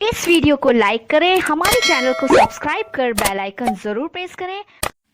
इस वीडियो को लाइक करें, हमारे चैनल को सब्सक्राइब कर बेल आइकन जरूर प्रेस करें।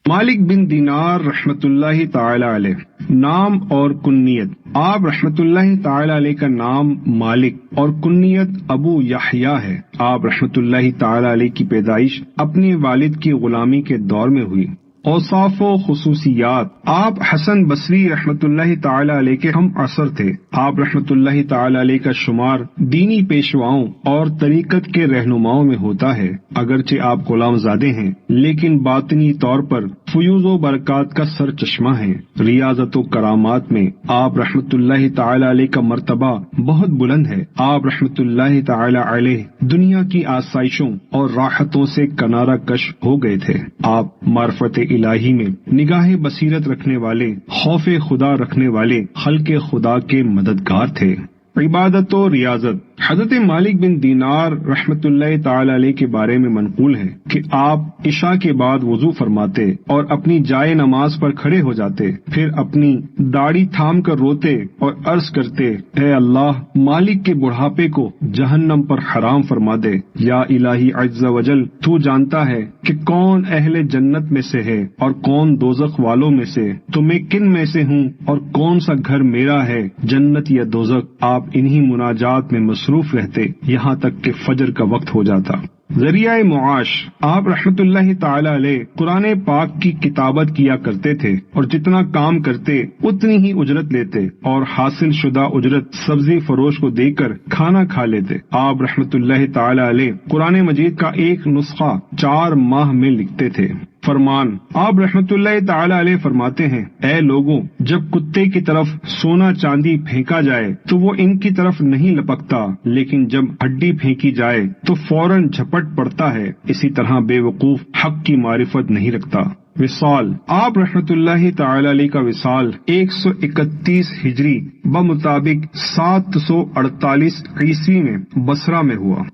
मालिक बिन दीनार रहमतुल्लाहि ताला अलैह, नाम और कुन्नियत। आप रहमतुल्लाहि ताला अलैह का नाम मालिक और कुन्नियत अबू यहया है। आप रहमतुल्लाहि ताला अलैह की पैदाइश अपने वालिद की गुलामी के दौर में हुई। औसाफ व खुसूसियात। आप हसन बसरी रहमतुल्लाहि ताला अलैह के हम असर थे। आप रहमतुल्लाहि ताला अलैह का शुमार दीनी पेशवाओं और तरीकत के रहनुमाओं में होता है। अगरचे आप गुलामजादे हैं, लेकिन बातिनी तौर पर फयूज़ व बरकत का सर चश्मा है। रियाजत व करामात में आप रहमतुल्लाहि ताला अलैह का मर्तबा बहुत बुलंद है। आप रहमतुल्लाहि ताला अलैह दुनिया की आसाइशों और राहतों से किनारा कश हो गए थे। आप मार्फत इलाही में निगाह बसीरत रखने वाले, खौफे खुदा रखने वाले, खल्के खुदा के मददगार थे। इबादत और रियाजत। हजरत मालिक बिन दीनार रहमतुल्लाहि ताला अलैह के बारे में मनकूल है कि आप इशा के बाद वुजू फरमाते और अपनी जाए नमाज पर खड़े हो जाते, फिर अपनी दाढ़ी थाम कर रोते और अर्ज करते, ऐ अल्लाह, मालिक के बुढ़ापे को जहन्नम पर हराम फरमा दे। या इलाही अज़्ज़ वजल, तू जानता है कि कौन अहले जन्नत में से है और कौन दोजख वालों में से, तो मैं किन में से हूँ और कौन सा घर मेरा है, जन्नत या दोजख। आप इन्हीं मुनाजात में मसरूफ रहते यहाँ तक कि फजर का वक्त हो जाता। जरिया मुआश। आप रहमतुल्लाहि ताला अलैह कुरान पाक की किताबत किया करते थे और जितना काम करते उतनी ही उजरत लेते और हासिल शुदा उजरत सब्जी फरोश को देकर खाना खा लेते। आप रहमतुल्लाहि ताला अलैह कुरान मजीद का एक नुस्खा 4 माह में लिखते थे। फरमान। आप रहमतुल्लाहि ताला अलैह फरमाते हैं, ऐ लोगों, जब कुत्ते की तरफ सोना चांदी फेंका जाए तो वो इनकी तरफ नहीं लपकता, लेकिन जब हड्डी फेंकी जाए तो फौरन झपट पड़ता है। इसी तरह बेवकूफ हक की मारिफत नहीं रखता। विसाल। आप रहमतुल्लाहि ताला अलैह का विसाल 131 हिजरी ब मुताबिक 748 ईस्वी में बसरा में हुआ।